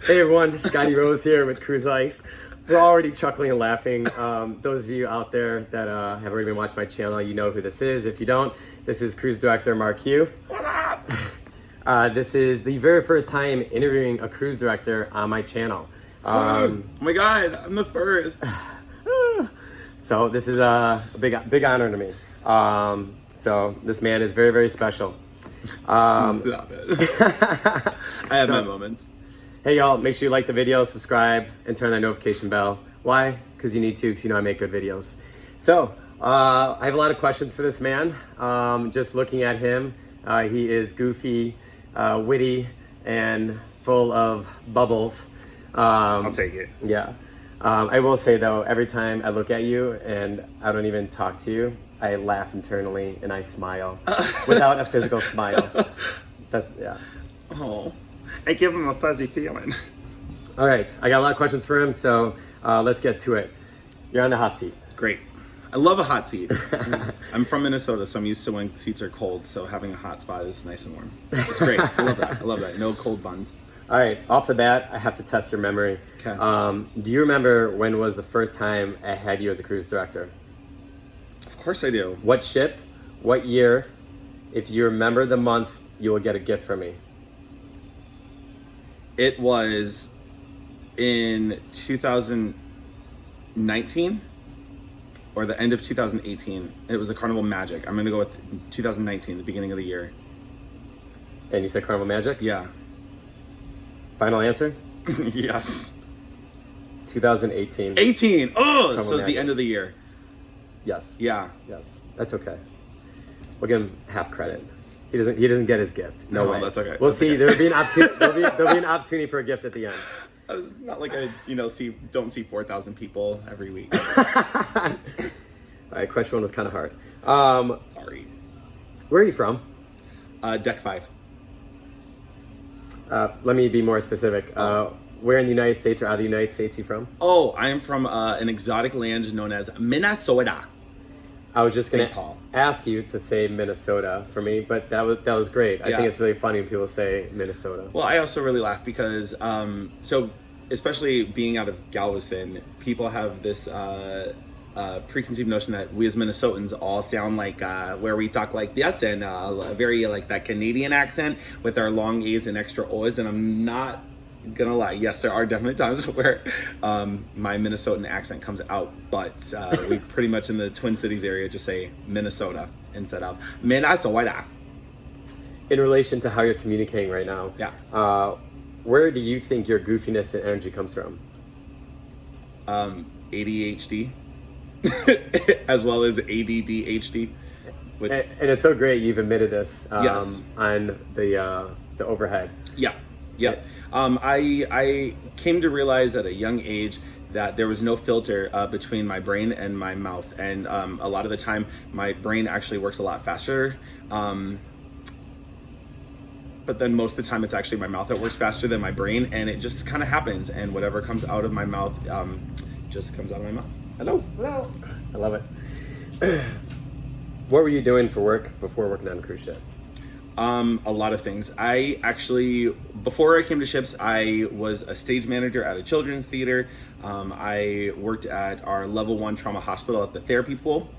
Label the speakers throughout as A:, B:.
A: Hey everyone, Scotty Rose here with Cruise Life. We're already chuckling and laughing. Those of you out there that have already been watching my channel, you know who this is. If you don't, this is Cruise Director MarQ.
B: What up?
A: This is the very first time interviewing a cruise director on my channel.
B: Oh my god, I'm the first.
A: So this is a big honor to me. So this man is very, very special.
B: Stop it. I have my moments.
A: Hey y'all, make sure you like the video, subscribe, and turn that notification bell. Why? Because you need to, because you know I make good videos. So, I have a lot of questions for this man. Just looking at him, he is goofy, witty, and full of bubbles.
B: I'll take it.
A: Yeah. I will say though, every time I look at you and I don't even talk to you, I laugh internally and I smile without a physical smile. Yeah.
B: Oh, I give him a fuzzy feeling.
A: All right, I got a lot of questions for him, so let's get to it. You're on the hot seat.
B: Great. I love a hot seat. I'm from Minnesota, so I'm used to when seats are cold, so having a hot spot is nice and warm. It's great. I love that. I love that. No cold buns.
A: All right, off the bat, I have to test your memory.
B: Okay.
A: Do you remember when was the first time I had you as a cruise director?
B: Of course I do.
A: What ship? What year? If you remember the month, you will get a gift from me.
B: It was in 2019 or the end of 2018. It was a Carnival Magic. I'm going to go with 2019, the beginning of the year.
A: And you said Carnival Magic?
B: Yeah.
A: Final answer?
B: Yes.
A: 2018.
B: 18. Oh,
A: Carnival
B: so it's
A: Magic.
B: the end of the year.
A: Yes.
B: Yeah.
A: Yes. That's okay. We'll give him half credit. He doesn't get his gift. No way.
B: That's okay.
A: We'll
B: That's
A: see.
B: okay.
A: There'll be an opportunity. There'll be an opportunity for a gift at the end.
B: It's not like I, don't see 4,000 people every week.
A: All right. Question one was kind of hard.
B: Sorry.
A: Where are you from?
B: Deck 5.
A: Let me be more specific. Where in the United States or out of the United States are you from?
B: Oh, I am from an exotic land known as Minnesota.
A: I was just
B: St.
A: gonna
B: Paul.
A: ask you to say Minnesota for me, but that was great. I
B: Yeah.
A: think it's really funny when people say Minnesota.
B: Well, I also really laugh because, so especially being out of Galveston, people have this preconceived notion that we as Minnesotans all sound like, where we talk like this and a very like that Canadian accent with our long A's and extra O's, and I'm not gonna lie, yes, there are definitely times where my Minnesotan accent comes out, but we pretty much in the Twin Cities area just say Minnesota instead of Minnesota.
A: In relation to how you're communicating right now,
B: Yeah.
A: where do you think your goofiness and energy comes from?
B: ADHD as well as ADDHD.
A: And it's so great you've admitted this
B: Yes.
A: on the overhead.
B: Yeah. Yep. I came to realize at a young age that there was no filter between my brain and my mouth, and a lot of the time my brain actually works a lot faster. But then most of the time it's actually my mouth that works faster than my brain, and it just kind of happens, and whatever comes out of my mouth just comes out of my mouth. Hello.
A: I love it. What were you doing for work before working on a cruise ship?
B: A lot of things. I actually, before I came to ships, I was a stage manager at a children's theater. I worked at our level 1 trauma hospital at the therapy pool.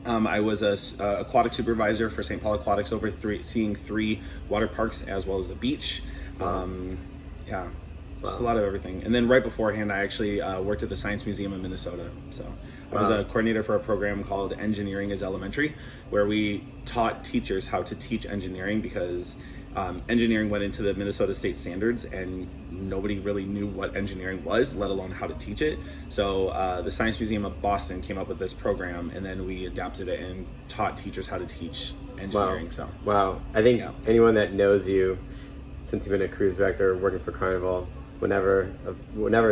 B: I was a aquatic supervisor for St. Paul Aquatics, overseeing 3 water parks as well as a beach. Yeah, just a lot of everything. And then right beforehand, I actually worked at the Science Museum in Minnesota. So I was a coordinator for a program called Engineering is Elementary, where we taught teachers how to teach engineering because engineering went into the Minnesota state standards and nobody really knew what engineering was, let alone how to teach it. So the Science Museum of Boston came up with this program, and then we adapted it and taught teachers how to teach engineering.
A: Wow. I think anyone that knows you since you've been a cruise director working for Carnival would never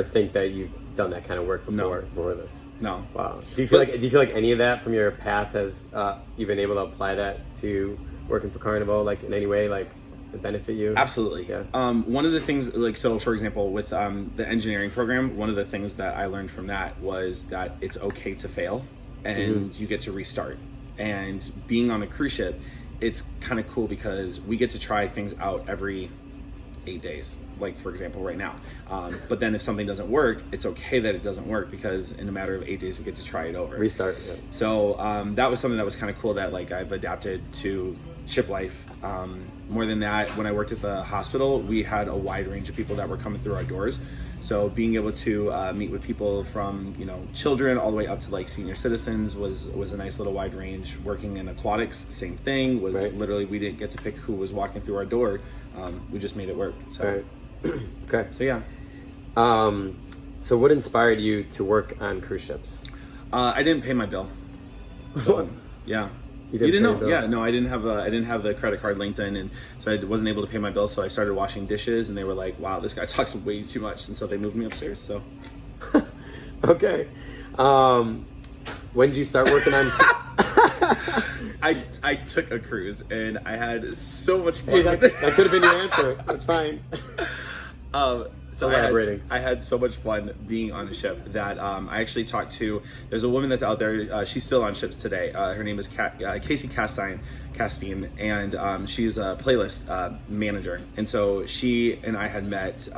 A: think that you've done that kind of work before this.
B: No.
A: Wow. Do you feel like any of that from your past has you've been able to apply that to working for Carnival, like in any way, like to benefit you?
B: Absolutely.
A: Yeah.
B: One of the things, like, so for example, with the engineering program, one of the things that I learned from that was that it's okay to fail and you get to restart. And being on a cruise ship, it's kind of cool because we get to try things out every 8 days, like for example right now. But then if something doesn't work, it's okay that it doesn't work, because in a matter of 8 days we get to try it over,
A: Restart. Yeah.
B: so that was something that was kind of cool, that like I've adapted to ship life. More than that, when I worked at the hospital, we had a wide range of people that were coming through our doors. So being able to meet with people from, you know, children all the way up to like senior citizens was a nice little wide range. Working in aquatics, same thing. Was
A: Right.
B: literally, we didn't get to pick who was walking through our door. We just made it work. So,
A: Right. Okay.
B: so yeah.
A: So what inspired you to work on cruise ships?
B: I didn't pay my bill. So, yeah.
A: You
B: You
A: didn't
B: didn't
A: pay
B: know?
A: the bill?
B: Yeah, no, I didn't have the credit card linked in, and so I wasn't able to pay my bill. So I started washing dishes, and they were like, "Wow, this guy talks way too much," and so they moved me upstairs. So,
A: Okay. When did you start working on?
B: I took a cruise, and I had so much fun
A: Hey, that
B: with it.
A: could have been your answer. That's fine.
B: So
A: Elaborating.
B: I had so much fun being on a ship that I actually talked to. There's a woman that's out there. She's still on ships today. Her name is Casey Castine, and she's a playlist manager. And so she and I had met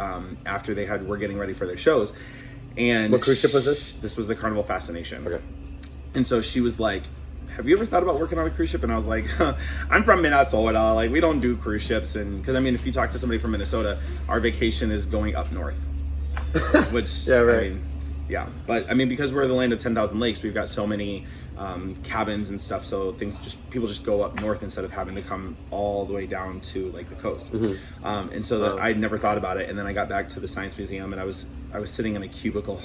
B: after were getting ready for their shows. And
A: What cruise ship was this?
B: This was the Carnival Fascination.
A: Okay.
B: And so she was like, "Have you ever thought about working on a cruise ship?" And I was like, "I'm from Minnesota. Like, we don't do cruise ships." And because I mean, if you talk to somebody from Minnesota, our vacation is going up north, which
A: Yeah, right.
B: I mean, yeah. But I mean, because we're the land of 10,000 lakes, we've got so many cabins and stuff. So people just go up north instead of having to come all the way down to like the coast. And so that I'd never thought about it. And then I got back to the Science Museum, and I was sitting in a cubicle.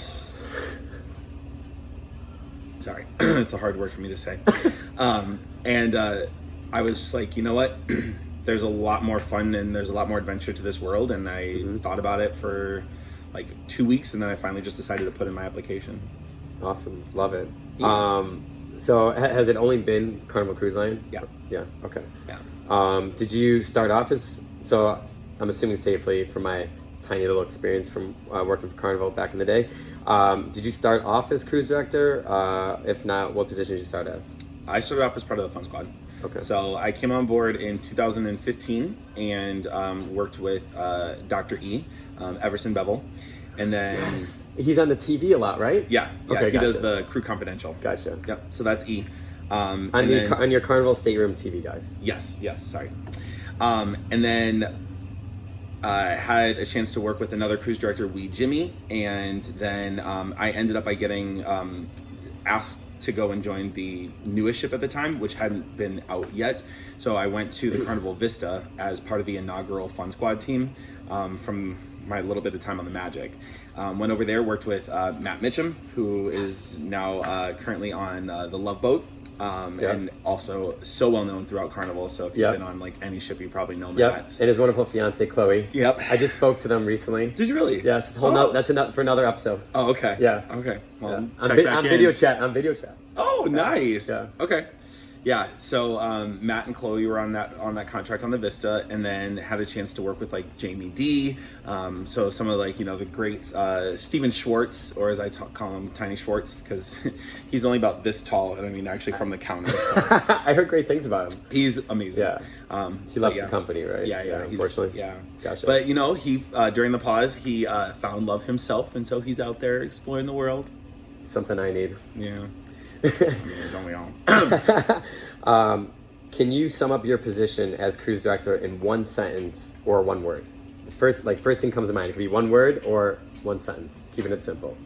B: Sorry, it's a hard word for me to say. And I was just like, you know what? There's a lot more fun and there's a lot more adventure to this world. And I thought about it for like 2 weeks, and then I finally just decided to put in my application.
A: Awesome. Love it.
B: Yeah.
A: So has it only been Carnival Cruise Line?
B: Yeah.
A: Yeah. Okay.
B: Yeah.
A: Did you start off so I'm assuming safely from my tiny little experience from working for Carnival back in the day. Did you start off as cruise director? If not, what position did you start as?
B: I started off as part of the Fun Squad.
A: Okay.
B: So I came on board in 2015 and worked with Dr. E, Everson Bevel. And then,
A: Yes. He's on the TV a lot, right?
B: yeah,
A: Okay,
B: he does
A: gotcha.
B: the Crew Confidential.
A: Gotcha.
B: Yep, so that's E.
A: On
B: And then-
A: on your Carnival stateroom TV, guys.
B: Yes, sorry. And then I had a chance to work with another cruise director, Jimmy, and then I ended up by getting asked to go and join the newest ship at the time, which hadn't been out yet. So I went to the Carnival Vista as part of the inaugural Fun Squad team from my little bit of time on the Magic. Went over there, worked with Matt Mitchum, who is now currently on the Love Boat. And also so well known throughout Carnival. So if you've been on like any ship, you probably know
A: Yep.
B: Matt.
A: And his wonderful fiance Chloe.
B: Yep.
A: I just spoke to them recently.
B: Did you really?
A: Yes. It's that's enough for another episode.
B: Oh, okay.
A: Yeah.
B: Okay. Well,
A: On
B: check back in.
A: video chat. On video chat.
B: Oh, nice.
A: Yeah.
B: Okay. Yeah. So Matt and Chloe were on that contract on the Vista, and then had a chance to work with like Jamie D. So some of like the greats, Steven Schwartz, or as I call him, Tiny Schwartz, because he's only about this tall, and I mean actually from the counter. So
A: I heard great things about him.
B: he's amazing.
A: Yeah. He left the company, right?
B: Yeah.
A: Unfortunately.
B: Yeah.
A: Gotcha.
B: But he during the pause he found love himself, and so he's out there exploring the world.
A: Something I need.
B: Yeah. I mean, don't we all?
A: Can you sum up your position as cruise director in one sentence or one word? First thing comes to mind. It could be one word or one sentence. Keeping it simple.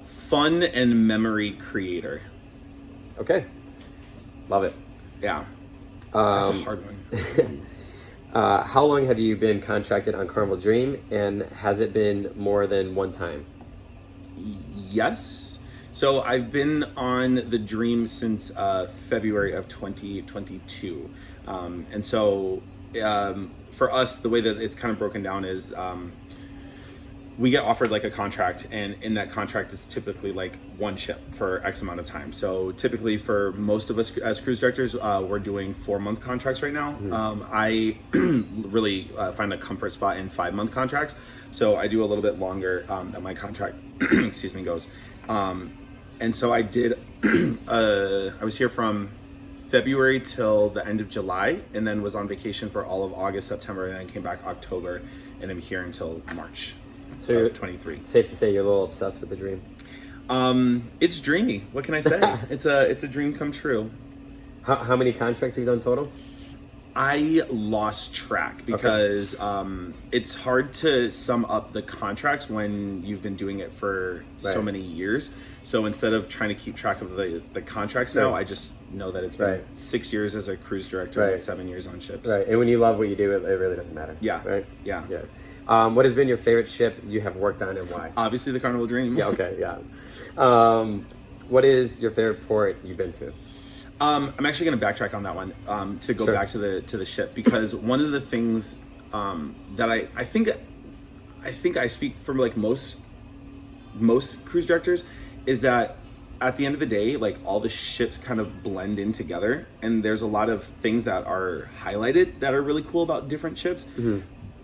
B: Fun and memory creator.
A: Okay. Love it.
B: Yeah. That's a hard one.
A: How long have you been contracted on Carnival Dream, and has it been more than one time?
B: Yes. So I've been on the Dream since February of 2022. And so for us, the way that it's kind of broken down is we get offered like a contract, and in that contract is typically like one ship for X amount of time. So typically for most of us as cruise directors, we're doing 4-month contracts right now. I really find a comfort spot in 5-month contracts. So I do a little bit longer than my contract, goes. And so I did, I was here from February till the end of July, and then was on vacation for all of August, September, and then came back October, and I'm here until March.
A: So you're
B: 23.
A: Safe to say you're a little obsessed with the dream.
B: It's dreamy. What can I say? It's a dream come true.
A: How many contracts have you done total?
B: I lost track because it's hard to sum up the contracts when you've been doing it for so many years. So instead of trying to keep track of the contracts now, I just know that it's been 6 years as a cruise director and 7 years on ships.
A: Right, and when you love what you do, it really doesn't matter.
B: Yeah.
A: Right?
B: Yeah.
A: Yeah. What has been your favorite ship you have worked on and why?
B: Obviously the Carnival Dream.
A: Yeah, okay, yeah. What is your favorite port you've been to?
B: I'm actually going to backtrack on that one to go back to the ship, because one of the things that I think I speak for like most cruise directors is that at the end of the day, like all the ships kind of blend in together, and there's a lot of things that are highlighted that are really cool about different ships. Mm-hmm.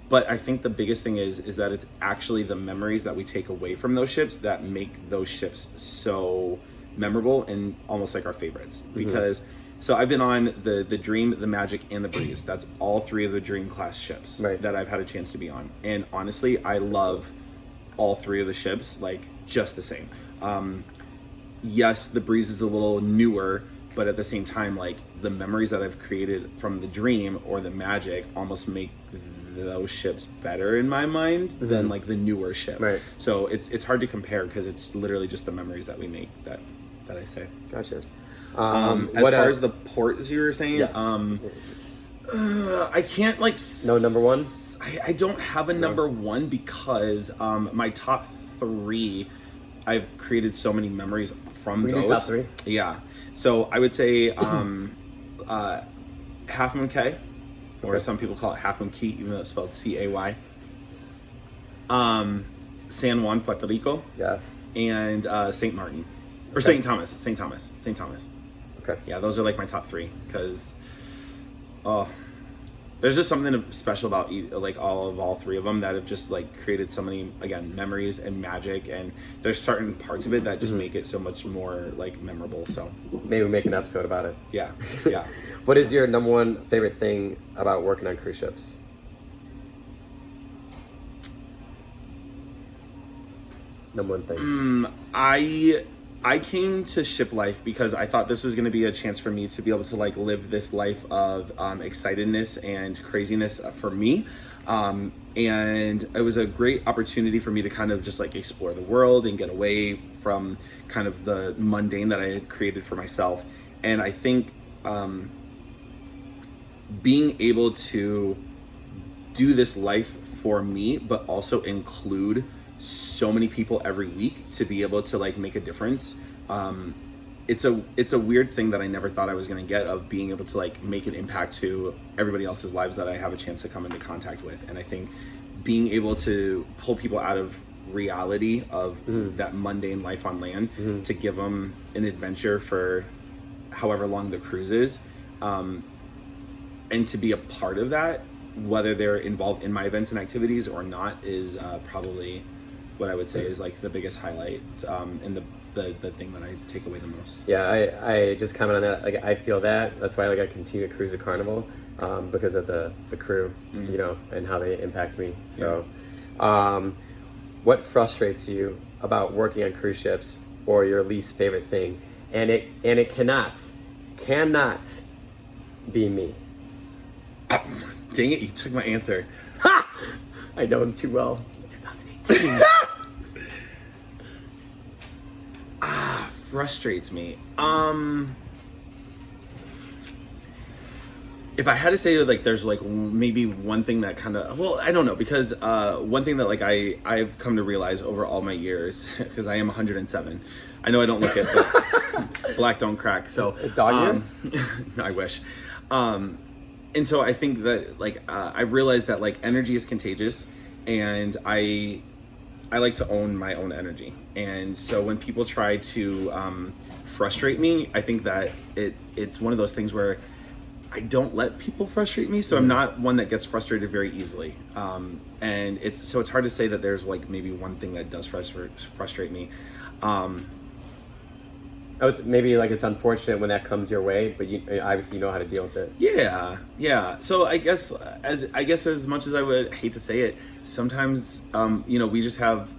B: But I think the biggest thing is that it's actually the memories that we take away from those ships that make those ships so memorable and almost like our favorites. Because so I've been on the Dream, the Magic, and the Breeze. That's all three of the Dream class ships that I've had a chance to be on. And honestly, I love all three of the ships like just the same. Yes, the Breeze is a little newer, but at the same time, like the memories that I've created from the Dream or the Magic almost make those ships better in my mind than like the newer ship. Right. So it's hard to compare because it's literally just the memories that we make that I say.
A: Gotcha.
B: As far as the ports you were saying, I can't like
A: no number one.
B: I don't have a number one because my top three, I've created so many memories from those.
A: Top three?
B: Yeah. So I would say Half Moon Cay, or some people call it Half Moon Key, even though it's spelled C-A-Y. San Juan, Puerto Rico.
A: Yes.
B: And St. Martin. Or St. Thomas. St. Thomas.
A: Okay.
B: Yeah, those are like my top three because there's just something special about like all three of them that have just like created so many, again, memories and magic, and there's certain parts of it that just make it so much more like memorable. So
A: maybe we make an episode about it.
B: Yeah.
A: What is your number one favorite thing about working on cruise ships? Number one thing.
B: I came to ship life because I thought this was going to be a chance for me to be able to like live this life of excitedness and craziness for me. And it was a great opportunity for me to kind of just like explore the world and get away from kind of the mundane that I had created for myself. And I think being able to do this life for me, but also include so many people every week to be able to like make a difference. It's a weird thing that I never thought I was going to get, of being able to like make an impact to everybody else's lives that I have a chance to come into contact with. And I think being able to pull people out of reality of that mundane life on land to give them an adventure for however long the cruise is, and to be a part of that, whether they're involved in my events and activities or not, is probably what I would say is like the biggest highlight, and the thing that I take away the most.
A: Yeah, I just comment on that. Like I feel that's why like I continue to cruise at Carnival, because of the crew, you know, and how they impact me. So, what frustrates you about working on cruise ships, or your least favorite thing? And it cannot be me.
B: Dang it, you took my answer.
A: I know him too well since 2018.
B: Frustrates me. If I had to say like there's like maybe one thing that kind of, well, I don't know, because one thing that like I've come to realize over all my years, because I am 107. I know I don't look it, but black don't crack. So
A: dog years?
B: I wish. And so I think that like I've realized that like energy is contagious, and I like to own my own energy. And so when people try to frustrate me, I think that it's one of those things where I don't let people frustrate me. So I'm not one that gets frustrated very easily. And it's hard to say that there's like maybe one thing that does frustrate me.
A: maybe like it's unfortunate when that comes your way, but you obviously know how to deal with it.
B: Yeah. So I guess as much as I would hate to say it, sometimes we just have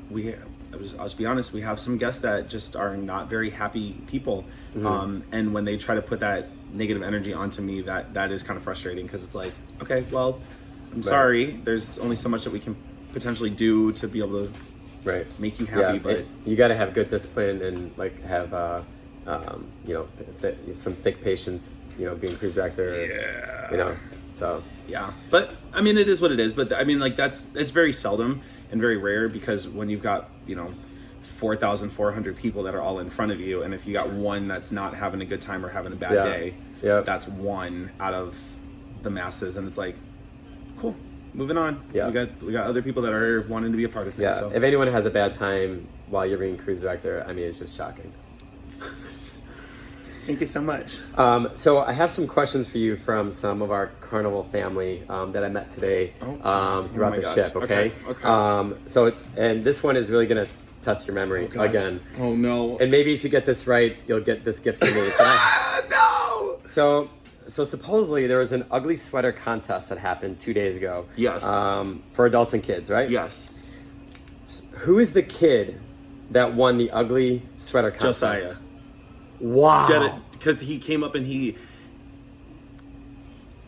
B: I'll just be honest, we have some guests that just are not very happy people. And when they try to put that negative energy onto me, that is kind of frustrating, because it's like, okay, well, I'm sorry. There's only so much that we can potentially do to be able to make you happy, but
A: you got to have good discipline and like have some thick patience, being cruise director. So
B: yeah. But I mean, it is what it is. But I mean, like it's very seldom and very rare, because when you've got 4,400 people that are all in front of you, and if you got one that's not having a good time or having a bad day, that's one out of the masses, and it's like, cool, moving on. We got other people that are wanting to be a part of things. So.
A: If anyone has a bad time while you're being cruise director, I mean, it's just shocking.
B: Thank you so much.
A: So I have some questions for you from some of our Carnival family that I met today throughout the ship. Okay. And this one is really gonna test your memory again.
B: Oh no.
A: And maybe if you get this right, you'll get this gift from me.
B: No.
A: So supposedly there was an ugly sweater contest that happened 2 days ago.
B: Yes.
A: For adults and kids, right?
B: Yes.
A: Who is the kid that won the ugly sweater contest?
B: Josiah.
A: Wow.
B: Because he came up and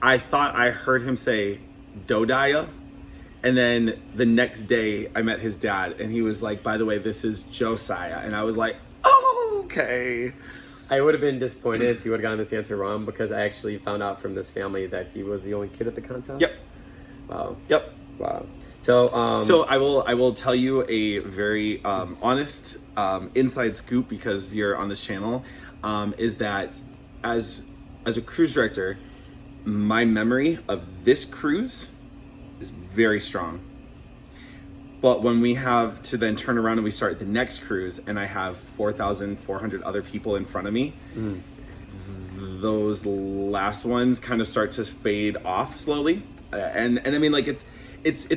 B: I thought I heard him say Dodiah, and then the next day I met his dad, and he was like, by the way, this is Josiah. And I was like, oh, okay.
A: I would have been disappointed if you would have gotten this answer wrong, because I actually found out from this family that he was the only kid at the contest.
B: Yep.
A: Wow.
B: Yep.
A: Wow. So
B: I will tell you a very honest inside scoop, because you're on this channel, is that as a cruise director, my memory of this cruise is very strong. But when we have to then turn around and we start the next cruise, and I have 4,400 other people in front of me, those last ones kind of start to fade off slowly. And I mean, like it's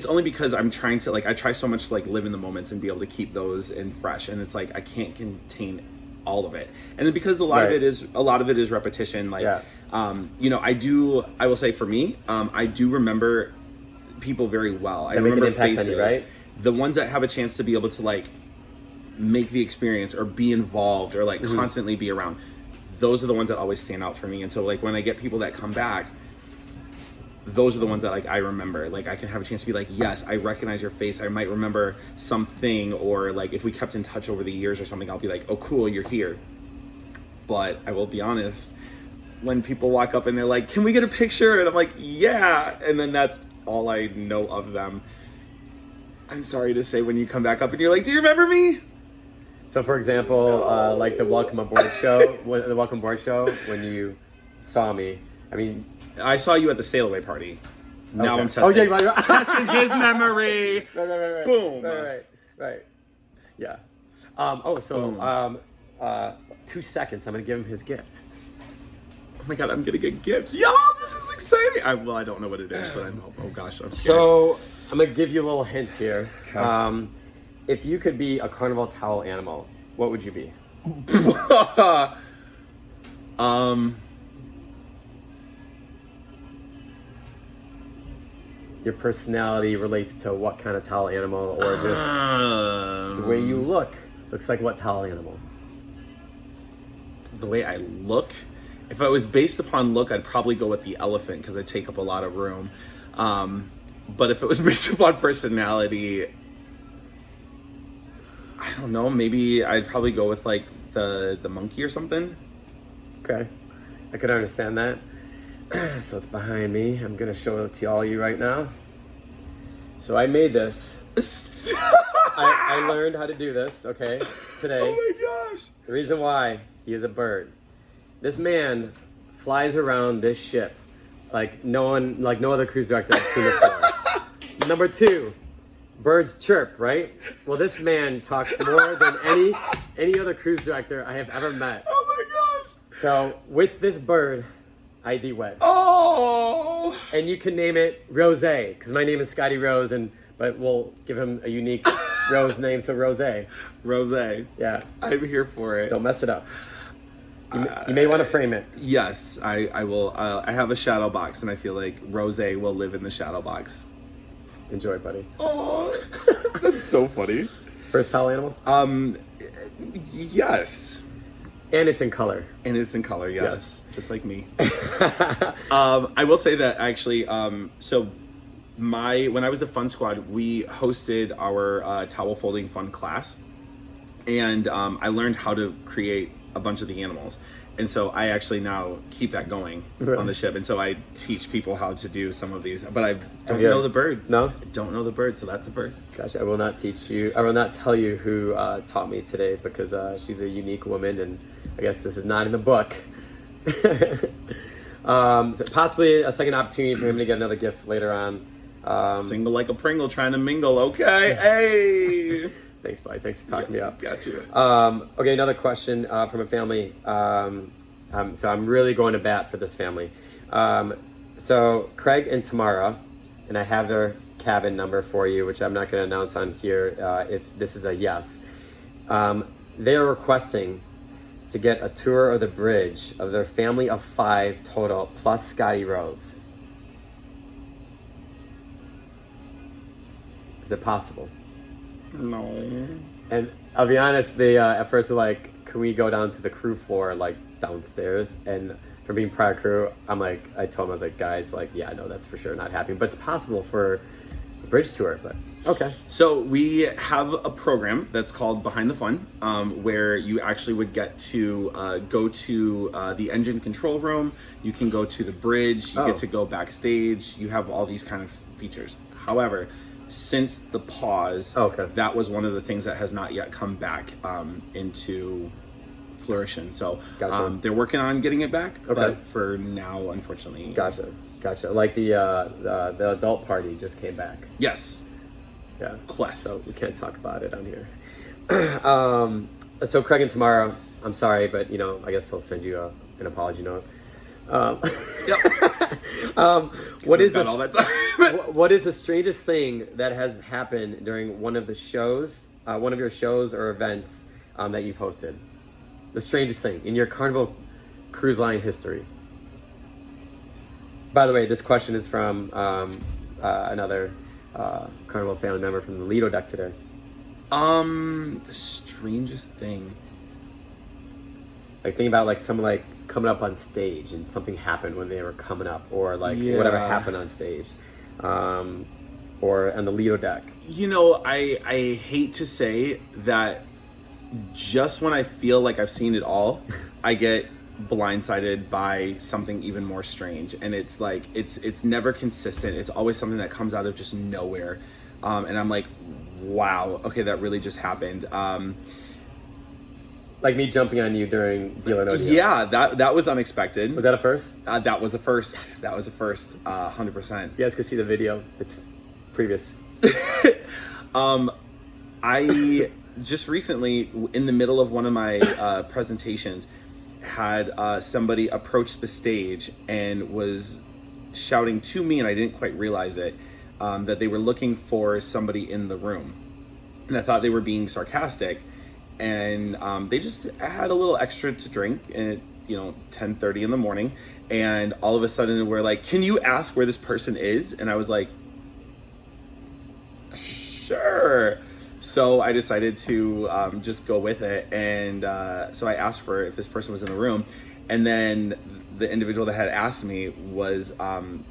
B: only because I'm trying to, like, I try so much to like live in the moments and be able to keep those in fresh, and it's like I can't contain all of it. And then because a lot of it is repetition, like I will say for me, I do remember people very well. I remember faces, on you, right? The ones that have a chance to be able to like make the experience or be involved or like constantly be around. Those are the ones that always stand out for me. And so like when I get people that come back, those are the ones that like I remember. Like I can have a chance to be like, yes, I recognize your face. I might remember something, or like if we kept in touch over the years or something, I'll be like, oh cool, you're here. But I will be honest, when people walk up and they're like, can we get a picture? And I'm like, yeah. And then that's all I know of them. I'm sorry to say, when you come back up and you're like, do you remember me?
A: So for example, like the Welcome Aboard show, when you saw me, I mean,
B: I saw you at the sail away party. Now I'm testing. Testing his memory.
A: Right.
B: Boom.
A: Right. Yeah. 2 seconds. I'm gonna give him his gift.
B: Oh my god, I'm gonna get a gift. Yo, this is exciting. I don't know what it is, but oh gosh, I'm scared.
A: So I'm gonna give you a little hint here. Okay. If you could be a Carnival towel animal, what would you be? Your personality relates to what kind of towel animal, or just the way you look looks like what towel animal?
B: The way I look? If I was based upon look, I'd probably go with the elephant, because I take up a lot of room. But if it was based upon personality, I don't know, maybe I'd probably go with like the monkey or something.
A: Okay, I could understand that. So it's behind me. I'm gonna show it to all you right now. So I made this. I learned how to do this, okay, today.
B: Oh my gosh.
A: The reason why, he is a bird. This man flies around this ship like no other cruise director I've seen before. Number 2, birds chirp, right? Well, this man talks more than any other cruise director I have ever met.
B: Oh my gosh.
A: So with this bird, I thee wed.
B: Oh!
A: And you can name it Rose, because my name is Scotty Rose, but we'll give him a unique Rose name, so Rose.
B: Rose.
A: Yeah.
B: I'm here for it.
A: Don't mess it up. You may want to frame it.
B: Yes, I will. I have a shadow box, and I feel like Rose will live in the shadow box.
A: Enjoy, buddy.
B: Oh, that's so funny.
A: First towel animal?
B: Yes.
A: And it's in color.
B: And it's in color, yes. Just like me. I will say that actually, so when I was a Fun Squad, we hosted our towel folding fun class. And I learned how to create a bunch of the animals. And so I actually now keep that going on the ship. And so I teach people how to do some of these. But I don't know the bird.
A: No?
B: I don't know the bird, so that's the first.
A: Gosh, I will not teach you. I will not tell you who taught me today because she's a unique woman and I guess this is not in the book. So possibly a second opportunity for him to get another gift later on.
B: Single like a Pringle trying to mingle, okay? Hey!
A: Thanks, buddy. Thanks for talking me up.
B: Got you.
A: Okay, another question from a family. So I'm really going to bat for this family. So Craig and Tamara, and I have their cabin number for you, which I'm not going to announce on here if this is a yes. They are requesting to get a tour of the bridge of their family of 5 total, plus Scotty Rose. Is it possible?
B: No.
A: And I'll be honest, they at first were like, can we go down to the crew floor, like downstairs? And for being prior crew, I told them, I was like, guys, like, yeah, no, that's for sure not happening. But it's possible for a bridge tour, but okay.
B: So we have a program that's called Behind the Fun, where you actually would get to go to the engine control room. You can go to the bridge. You get to go backstage. You have all these kind of features. However, since the pause, that was one of the things that has not yet come back into flourishing. So they're working on getting it back, but for now, unfortunately.
A: Gotcha. Like the adult party just came back.
B: Yes.
A: Yeah.
B: Quest.
A: So we can't talk about it on here. So Craig and Tamara, I'm sorry, but I guess they'll send you an apology note. What is this? What is the strangest thing that has happened during one of the shows, one of your shows or events that you've hosted? The strangest thing in your Carnival cruise line history. By the way, this question is from another Carnival family member from the Lido deck today.
B: The strangest thing.
A: Like think about like someone like coming up on stage and something happened when they were coming up, or like whatever happened on stage, or on the Lido deck.
B: I hate to say that just when I feel like I've seen it all, I get blindsided by something even more strange, and it's like it's never consistent. It's always something that comes out of just nowhere, and I'm like, wow, okay, that really just happened.
A: Like me jumping on you during Deal or No Deal.
B: Yeah, that was unexpected.
A: Was that a first?
B: That was a first. Yes. That was a first, 100%.
A: You guys can see the video. It's previous.
B: I just recently, in the middle of one of my presentations, had somebody approach the stage and was shouting to me, and I didn't quite realize it, that they were looking for somebody in the room. And I thought they were being sarcastic. And they just had a little extra to drink at 10:30 in the morning, and all of a sudden we're like, can you ask where this person is? And I was like, sure. So I decided to just go with it, and so I asked for if this person was in the room, and then the individual that had asked me was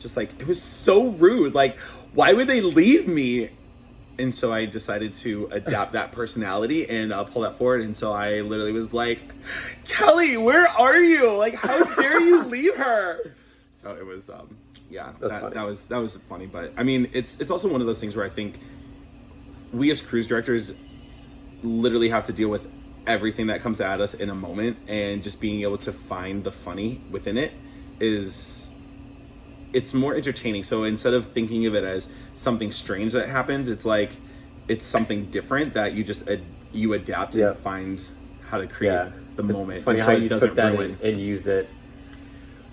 B: just like, it was so rude, like, why would they leave me? And so I decided to adapt that personality and pull that forward. And so I literally was like, Kelly, where are you? Like, how dare you leave her? So it was, that was funny. But I mean, it's also one of those things where I think we as cruise directors literally have to deal with everything that comes at us in a moment, and just being able to find the funny within it it's more entertaining. So instead of thinking of it as something strange that happens, it's like it's something different that you just you adapt and find how to create the moment.
A: It's funny how you took that and used it.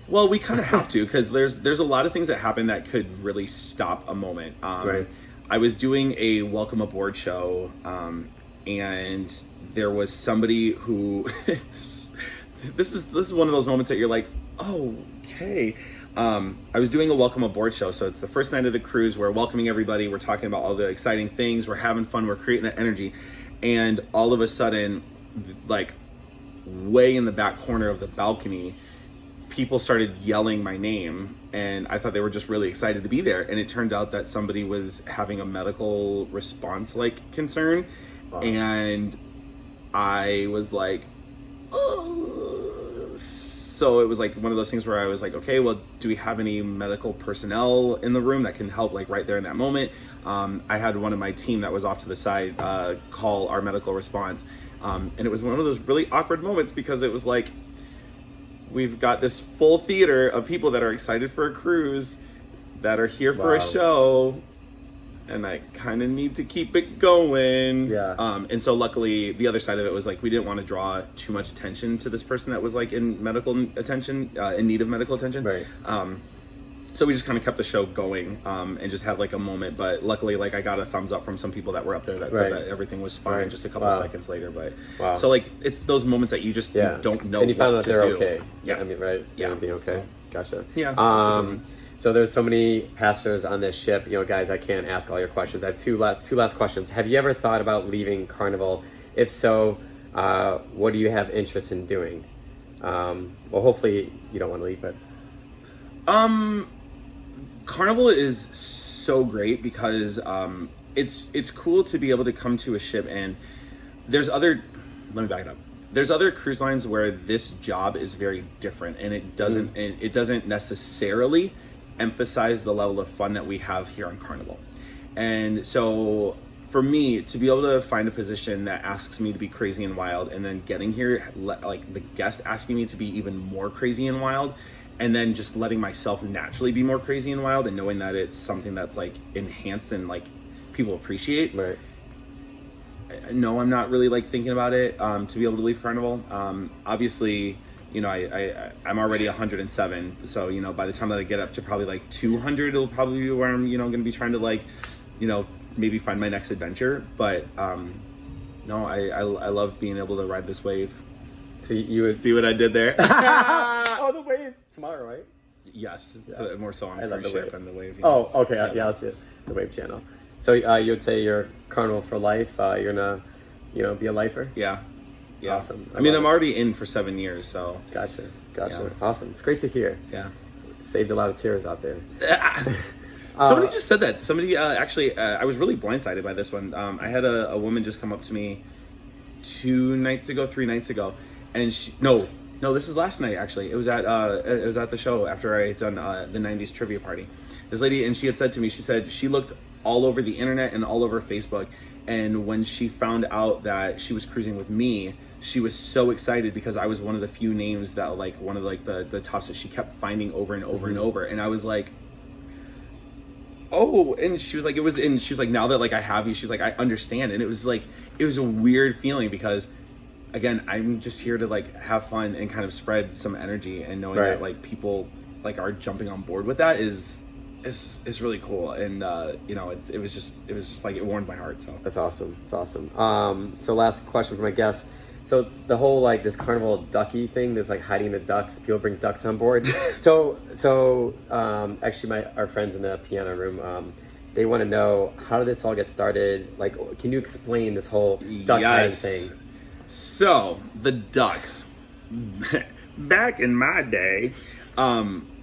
B: Well, we kind of have to, because there's a lot of things that happen that could really stop a moment.
A: Right.
B: I was doing a welcome aboard show, and there was somebody who this is one of those moments that you're like, oh, okay. I was doing a welcome aboard show, so it's the first night of the cruise. We're welcoming everybody. We're talking about all the exciting things. We're having fun. We're creating that energy, and all of a sudden, like way in the back corner of the balcony, people started yelling my name, and I thought they were just really excited to be there. And it turned out that somebody was having a medical response like concern, and I was like, oh. So it was like one of those things where I was like, okay, well, do we have any medical personnel in the room that can help like right there in that moment? I had one of my team that was off to the side call our medical response. And it was one of those really awkward moments because it was like, we've got this full theater of people that are excited for a cruise, that are here for a show, and I kind of need to keep it going. Yeah. And so luckily the other side of it was like, we didn't want to draw too much attention to this person that was like in medical attention, in need of medical attention.
A: Right.
B: So we just kind of kept the show going, and just had like a moment. But luckily, like I got a thumbs up from some people that were up there that said that everything was fine just a couple of seconds later. But so like it's those moments that you just you don't know.
A: And you found out they're okay.
B: Yeah.
A: I mean, right?
B: Yeah.
A: Being okay.
B: So,
A: gotcha.
B: Yeah.
A: So there's so many passengers on this ship. You know, guys, I can't ask all your questions. I have two last questions. Have you ever thought about leaving Carnival? If so, what do you have interest in doing? Well, hopefully you don't want to leave, but.
B: Carnival is so great because it's cool to be able to come to a ship, and let me back it up. There's other cruise lines where this job is very different, and it doesn't necessarily emphasize the level of fun that we have here on Carnival. And so for me to be able to find a position that asks me to be crazy and wild, and then getting here, like the guest asking me to be even more crazy and wild, and then just letting myself naturally be more crazy and wild, and knowing that it's something that's like enhanced and like people appreciate.
A: Right.
B: No, I'm not really like thinking about it to be able to leave Carnival. Obviously, you know, I'm already 107, so you know, by the time that I get up to probably like 200, it'll probably be where I'm, you know, going to be trying to like, you know, maybe find my next adventure. But no, I love being able to ride this wave.
A: So you would
B: see what I did there?
A: Oh, the wave tomorrow, right?
B: Yes, more so on the cruise ship and the wave. You
A: know? Oh, okay, yeah, I'll see it. The Wave channel. So you would say you're Carnival for life. You're gonna, you know, be a lifer.
B: Yeah.
A: Awesome.
B: I mean, I'm already in for 7 years, so.
A: Gotcha. Awesome. It's great to hear.
B: Yeah.
A: Saved a lot of tears out there.
B: Somebody just said that. Somebody actually, I was really blindsided by this one. I had a woman just come up to me 3 nights ago, and this was last night actually. It was at the show after I had done the 90s trivia party. This lady, and she had said to me, she said she looked all over the internet and all over Facebook, and when she found out that she was cruising with me, she was so excited because I was one of the few names that like one of like the tops that she kept finding over and over and over, and I was like, oh, and she was like, now that like I have you, she's like, I understand. And it was a weird feeling because again, I'm just here to like have fun and kind of spread some energy, and knowing that like people like are jumping on board with that is really cool. And you know, it was just like it warmed my heart. So
A: that's awesome. It's awesome. So last question for my guests. So the whole like this Carnival ducky thing, there's like hiding the ducks. People bring ducks on board. so actually our friends in the piano room, they want to know, how did this all get started? Like, can you explain this whole duck hiding thing?
B: So the ducks, back in my day,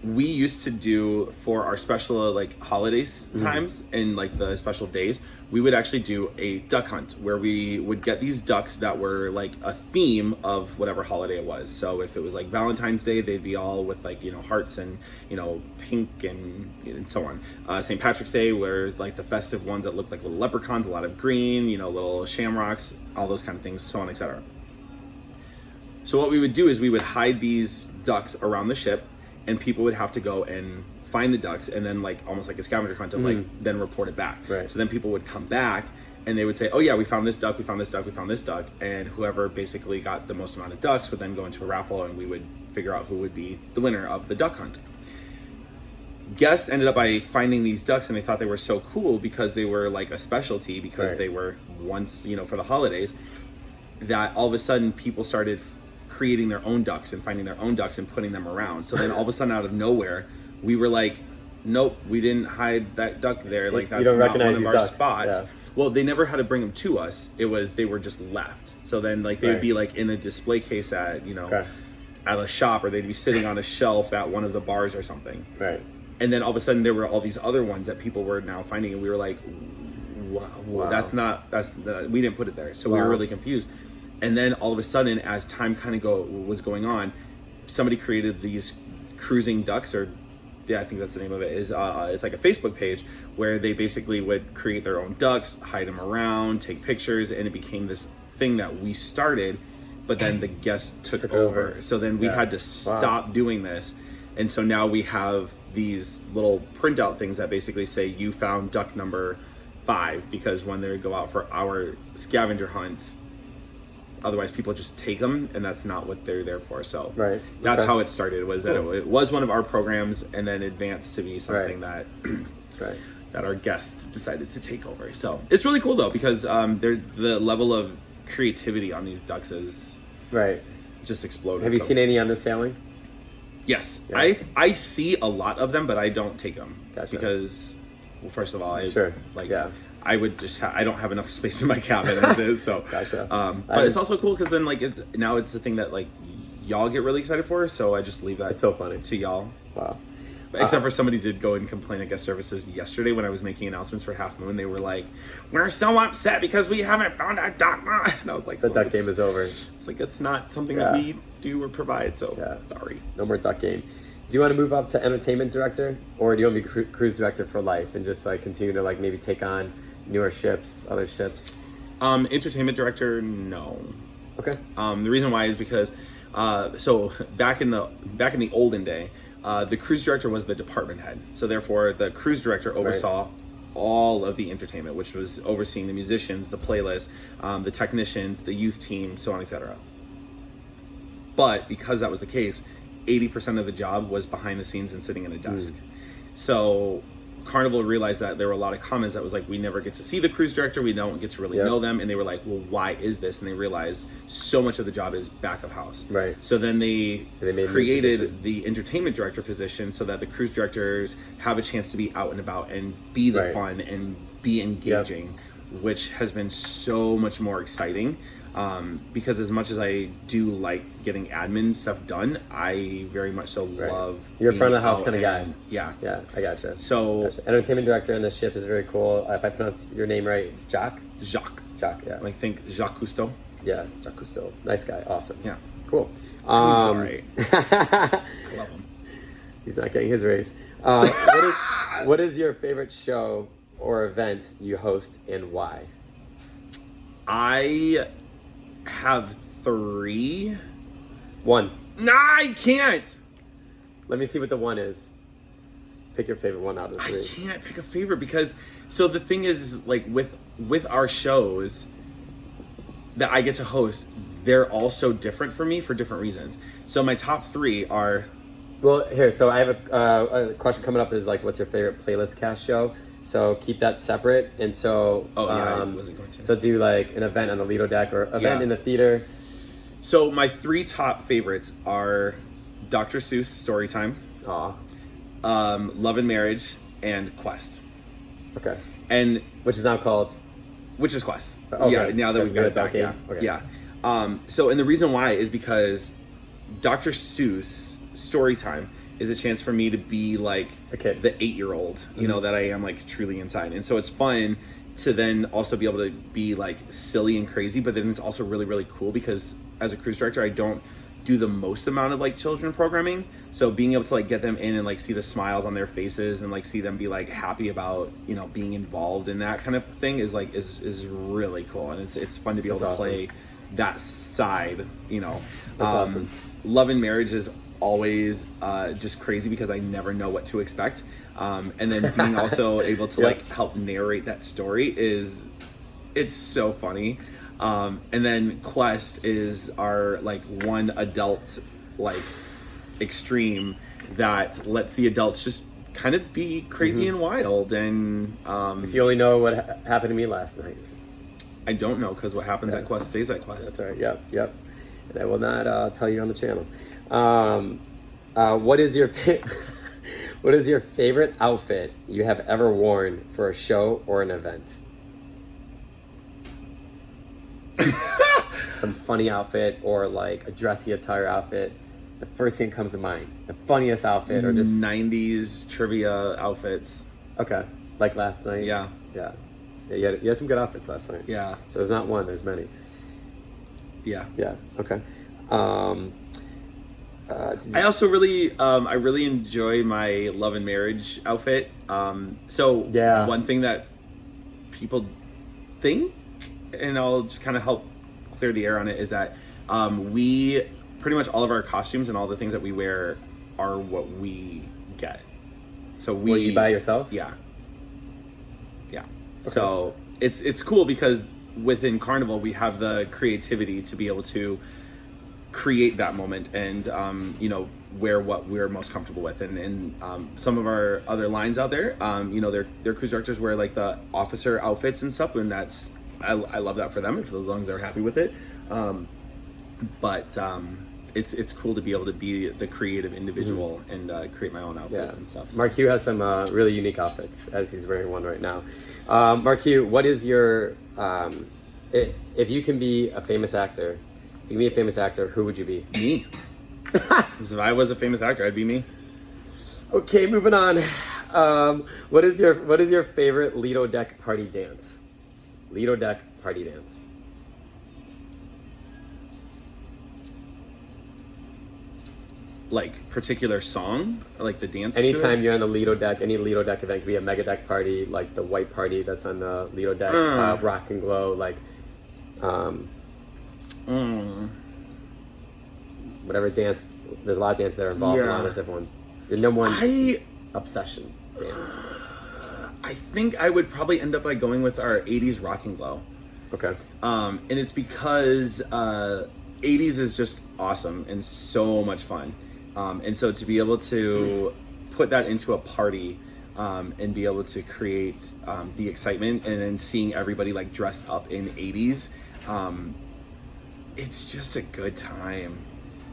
B: we used to do for our special like holidays times and like the special days, we would actually do a duck hunt where we would get these ducks that were like a theme of whatever holiday it was. So if it was like Valentine's Day, they'd be all with like, you know, hearts and, you know, pink and so on. St. Patrick's Day, where like the festive ones that look like little leprechauns, a lot of green, you know, little shamrocks, all those kind of things, so on, etc. So what we would do is we would hide these ducks around the ship, and people would have to go and find the ducks, and then like almost like a scavenger hunt to like then report it back. Right. So then people would come back and they would say, oh yeah, we found this duck, we found this duck, we found this duck, and whoever basically got the most amount of ducks would then go into a raffle, and we would figure out who would be the winner of the duck hunt. Guests ended up by finding these ducks, and they thought they were so cool because they were like a specialty, because they were once, you know, for the holidays, that all of a sudden people started creating their own ducks and finding their own ducks and putting them around. So then all of a sudden, out of nowhere, we were like, nope, we didn't hide that duck there. Like, that's
A: don't
B: not
A: recognize
B: one of
A: these
B: our
A: ducks.
B: spots.
A: Yeah.
B: Well, they never had to bring them to us. They were just left. So then, like, they would be like in a display case at at a shop, or they'd be sitting on a shelf at one of the bars or something.
A: Right.
B: And then all of a sudden, there were all these other ones that people were now finding, and we were like, wow. We didn't put it there. So we were really confused. And then all of a sudden, as time kind of was going on, somebody created these cruising ducks, or I think that's the name of it. It's like a Facebook page where they basically would create their own ducks, hide them around, take pictures, and it became this thing that we started, but then the guests took over. So then we had to stop doing this. And so now we have these little printout things that basically say you found duck number 5, because when they go out for our scavenger hunts, otherwise people just take them, and that's not what they're there for. So that's how it started, was that it was one of our programs, and then advanced to be something that that our guests decided to take over. So it's really cool though, because the level of creativity on these ducks is just exploded.
A: Have you seen any on the sailing?
B: Yes. I see a lot of them, but I don't take them because, well, first of all, I would just I don't have enough space in my cabin as is. So but it's also cool because then now it's the thing that like y'all get really excited for. So I just leave that.
A: It's so funny
B: to y'all.
A: Wow.
B: Except for somebody did go and complain at guest services yesterday when I was making announcements for Half Moon. They were like, "We're so upset because we haven't found our duck." And I was like,
A: "The duck game is over."
B: It's like, it's not something that we do or provide. So sorry,
A: no more duck game. Do you want to move up to entertainment director, or do you want to be cruise director for life and just like continue to like maybe take on newer ships, other ships?
B: Entertainment director, no.
A: Okay.
B: The reason why is because so back in the olden day, the cruise director was the department head. So therefore, the cruise director oversaw all of the entertainment, which was overseeing the musicians, the playlist, the technicians, the youth team, so on, etc. But because that was the case, 80% of the job was behind the scenes and sitting in a desk. So Carnival realized that there were a lot of comments that was like, we never get to see the cruise director, we don't get to really know them, and they were like, well, why is this? And they realized so much of the job is back of house. So then they created the entertainment director position so that the cruise directors have a chance to be out and about and be the fun and be engaging, which has been so much more exciting. Because as much as I do like getting admin stuff done, I very much so love.
A: You're a front of the house kind of guy.
B: Yeah,
A: I gotcha.
B: So
A: entertainment director on the ship is very cool. If I pronounce your name right, Jacques.
B: Jacques.
A: Yeah.
B: I think Jacques Cousteau.
A: Yeah, Jacques Cousteau. Nice guy. Awesome.
B: Yeah.
A: Cool.
B: He's alright. I love him.
A: He's not getting his raise. What is your favorite show or event you host, and why?
B: I have 3.
A: 1.
B: Nah, I can't.
A: Let me see what the 1 is. Pick your favorite one out of 3.
B: I can't pick a favorite because so the thing is like with our shows that I get to host, they're all so different for me for different reasons. So my top 3 are.
A: Well, here. So I have a question coming up. Is like, what's your favorite playlist cast show? So keep that separate. And so,
B: I wasn't going to.
A: So do like an event on the Lido deck or event in the theater.
B: So my 3 top favorites are Dr. Seuss Storytime, Love and Marriage, and Quest.
A: Okay.
B: And
A: which is now called.
B: Which is Quest.
A: Okay.
B: Yeah. Now that we've got it back.
A: Okay.
B: Yeah. So and the reason why is because Dr. Seuss Storytime is a chance for me to be like the 8-year-old, you know, that I am like truly inside. And so it's fun to then also be able to be like silly and crazy, but then it's also really, really cool because as a cruise director, I don't do the most amount of like children programming. So being able to like get them in and like see the smiles on their faces and like see them be like happy about, you know, being involved in that kind of thing is like, is really cool. And it's fun to be able to play that side, you know.
A: That's awesome.
B: Love and Marriage is always just crazy because I never know what to expect, and then being also able to like help narrate that story it's so funny, and then Quest is our like one adult like extreme that lets the adults just kind of be crazy and wild. And
A: if you only know what happened to me last night.
B: I don't know, because what happens at Quest stays at Quest.
A: That's right. Yep. I will not tell you on the channel. What is your what is your favorite outfit you have ever worn for a show or an event? Some funny outfit or like a dressy attire outfit. The first thing that comes to mind. The funniest outfit or just
B: 90s trivia outfits.
A: Okay, like last night.
B: Yeah.
A: Yeah. You had some good outfits last night.
B: Yeah.
A: So there's not one. There's many.
B: Yeah.
A: Yeah. Okay.
B: I also I really enjoy my love and marriage outfit. So
A: Yeah.
B: one thing that people think, and I'll just kind of help clear the air on it, is that we pretty much all of our costumes and all the things that we wear are what we get. So
A: What, you buy yourself?
B: Yeah. Yeah. Okay. So it's cool because within Carnival we have the creativity to be able to create that moment and wear what we're most comfortable with, and some of our other lines out there, their cruise directors wear like the officer outfits and stuff, and that's I love that for them as long as they're happy with it. It's cool to be able to be the creative individual and create my own outfits and stuff. So.
A: MarQ has some really unique outfits, as he's wearing one right now. MarQ, what is your if you can be a famous actor? If you can be a famous actor, who would you be?
B: Me. If I was a famous actor, I'd be me.
A: Okay, moving on. What is your favorite Lido deck party dance? Lido deck party dance.
B: Like particular song, or like the dance.
A: Anytime you're on the Lido deck, any Lido deck event could be a mega deck party, like the white party that's on the Lido deck, Rock and Glow, like, whatever dance. There's a lot of dances that are involved. A lot of different ones. Your number one obsession dance.
B: I think I would probably end up by going with our 80s Rock and Glow.
A: Okay.
B: And it's because 80s is just awesome and so much fun. And so to be able to put that into a party and be able to create the excitement and then seeing everybody like dressed up in 80s, it's just a good time.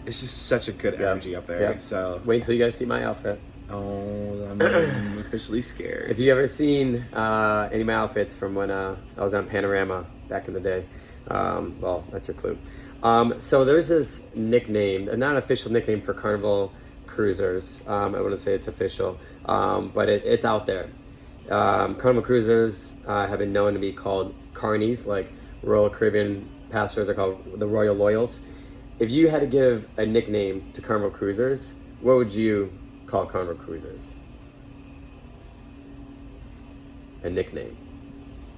B: It's just such a good energy up there. So
A: wait until you guys see my outfit.
B: Oh, I'm officially scared.
A: If you ever seen any of my outfits from when I was on Panorama back in the day, well, that's your clue. So there's this nickname, not an official nickname for Carnival cruisers. I wouldn't say it's official, but it's out there. Carnival cruisers have been known to be called Carnies, like Royal Caribbean passengers are called the Royal Loyals. If you had to give a nickname to Carnival cruisers, what would you call Carnival cruisers? A nickname.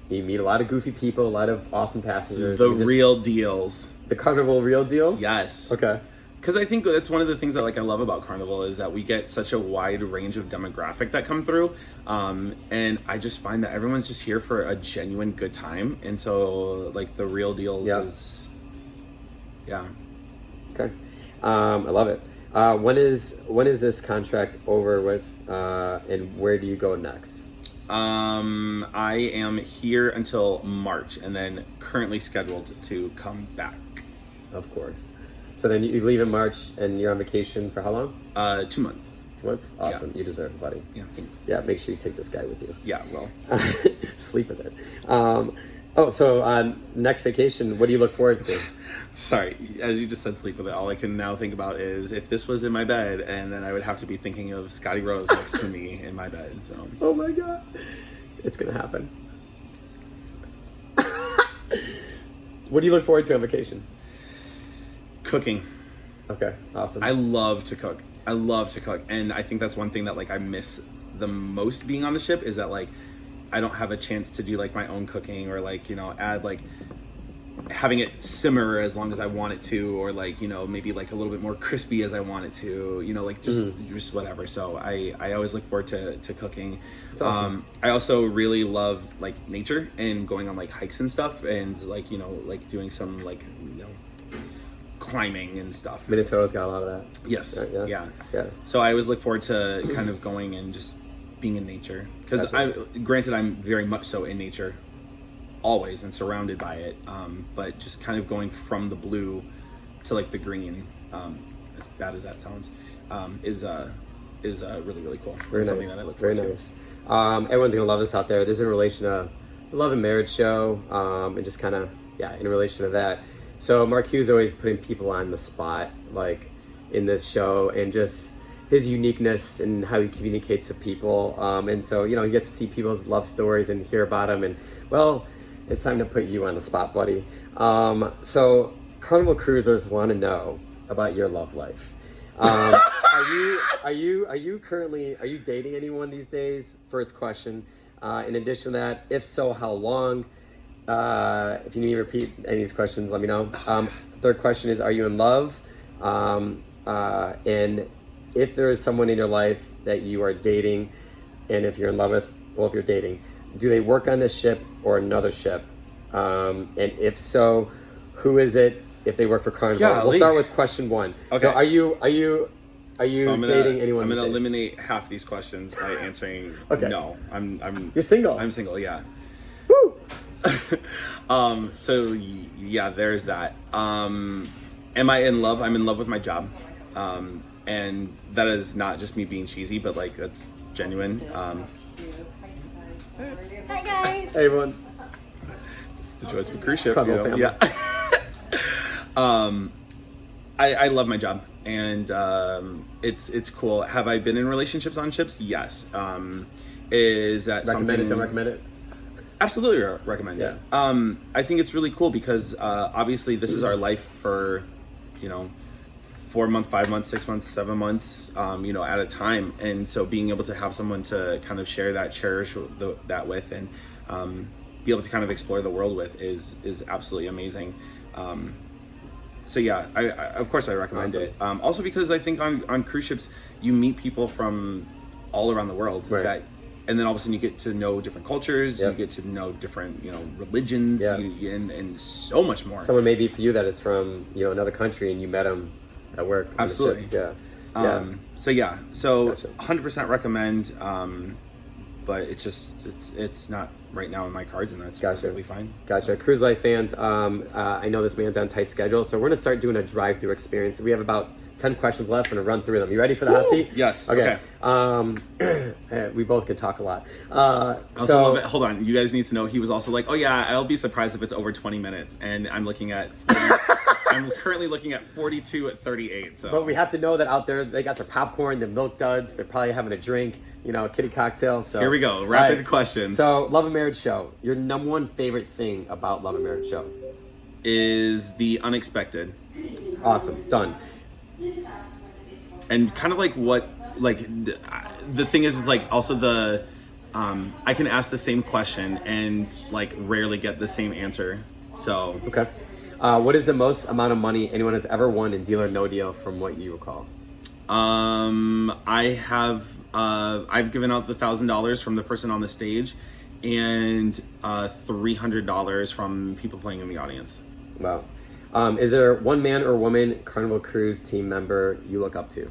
A: You meet a lot of goofy people, a lot of awesome passengers.
B: The real deals.
A: The Carnival real deals?
B: Yes.
A: Okay.
B: Because I think that's one of the things that I love about Carnival is that we get such a wide range of demographic that come through, and I just find that everyone's just here for a genuine good time, and so like the real deals is,
A: Okay, I love it. When is this contract over with, and where do you go next?
B: I am here until March, and then currently scheduled to come back.
A: Of course. So then you leave in March, and you're on vacation for how long?
B: 2 months.
A: 2 months? Awesome. You deserve it, buddy.
B: Yeah.
A: Yeah, make sure you take this guy with you.
B: Yeah, well.
A: Sleep with it. So on next vacation, what do you look forward to?
B: Sorry, as you just said, sleep with it. All I can now think about is if this was in my bed, and then I would have to be thinking of Scotty Rose next to me in my bed. So.
A: Oh my God, it's gonna happen. What do you look forward to on vacation?
B: Cooking.
A: Okay, awesome.
B: I love to cook. And I think that's one thing that I miss the most being on the ship is that I don't have a chance to do my own cooking or add having it simmer as long as I want it to, or maybe a little bit more crispy as I want it to, just whatever. So I always look forward to cooking.
A: That's awesome.
B: I also really love nature and going on hikes and stuff, and doing some climbing and stuff.
A: Minnesota's got a lot of that.
B: Yes.
A: Right, yeah.
B: So I always look forward to kind of going and just being in nature, because granted I'm very much so in nature always and surrounded by it, but just kind of going from the blue to like the green, as bad as that sounds, is really, really cool.
A: Very
B: It's
A: nice.
B: something that I look
A: Very
B: forward
A: nice. Everyone's gonna love this out there. This is in relation to the love and marriage show, and just kind of in relation to that. So MarQ is always putting people on the spot, like in this show, and just his uniqueness and how he communicates to people. And so he gets to see people's love stories and hear about them. And well, it's time to put you on the spot, buddy. So Carnival cruisers want to know about your love life. Are you dating anyone these days? First question. In addition to that, if so, how long? If you need to repeat any of these questions, let me know. Third question is, are you in love? And if there is someone in your life that you are dating, and if you're in love with, well, if you're dating, do they work on this ship or another ship? And if so, who is it? If they work for Carnival, we'll start with question one. Okay. So are you dating anyone?
B: I'm gonna eliminate half these questions by answering no.
A: You're single.
B: I'm single. Yeah.
A: Woo.
B: So yeah, there's that. Am I in love? I'm in love with my job. And that is not just me being cheesy, but like that's genuine.
C: Hi guys.
A: Hey everyone.
B: It's the joys of a cruise ship.
A: Carnival family.
B: Yeah. I love my job, and it's cool. Have I been in relationships on ships? Yes. Is that
A: Recommend
B: something?
A: it? Don't recommend it?
B: Absolutely recommend it. I think it's really cool because obviously this is our life for 4 months, 5 months, 6 months, 7 months, at a time. And so being able to have someone to kind of share that, cherish that with, and be able to kind of explore the world with is absolutely amazing. So yeah, I of course I recommend it. Also because I think on cruise ships, you meet people from all around the world,
A: right.
B: And then all of a sudden you get to know different cultures, you get to know different, religions, and so much more.
A: Someone maybe for you that is from, another country and you met them at work.
B: Absolutely.
A: Yeah.
B: So 100% recommend, but it's not right now in my cards, and that's perfectly fine.
A: Gotcha. So. Cruise Life fans, I know this man's on tight schedule, so we're gonna start doing a drive-through experience. We have about 10 questions left. I'm gonna run through them. You ready for the hot seat?
B: Yes.
A: Okay. We both can talk a lot.
B: Love it. Hold on. You guys need to know he was also like, oh yeah, I'll be surprised if it's over 20 minutes. And I'm looking at 40, I'm currently looking at 42 at 38. So.
A: But we have to know that out there they got their popcorn, their milk duds, they're probably having a drink, a kitty cocktail. So
B: here we go. Rapid questions.
A: So Love and Marriage Show. Your number one favorite thing about Love and Marriage Show
B: is the unexpected.
A: Awesome. Done.
B: And kind of like the thing is like also the I can ask the same question and like rarely get the same answer. So
A: okay. What is the most amount of money anyone has ever won in Deal or No Deal from what you recall?
B: I have I've given out the $1,000 from the person on the stage, and $300 from people playing in the audience.
A: Wow. Is there one man or woman Carnival Cruise team member you look up to?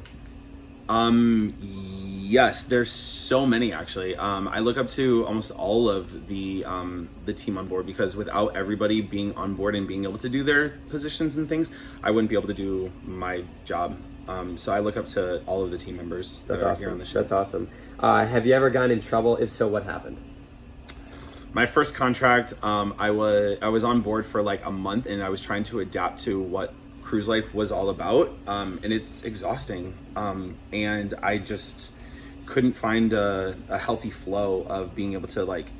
B: Yes, there's so many actually. I look up to almost all of the team on board, because without everybody being on board and being able to do their positions and things, I wouldn't be able to do my job. So I look up to all of the team members that are here on the show.
A: That's awesome. Have you ever gotten in trouble? If so, what happened?
B: My first contract, I was on board for like a month, and I was trying to adapt to what cruise life was all about, and it's exhausting. And I just couldn't find a healthy flow of being able to like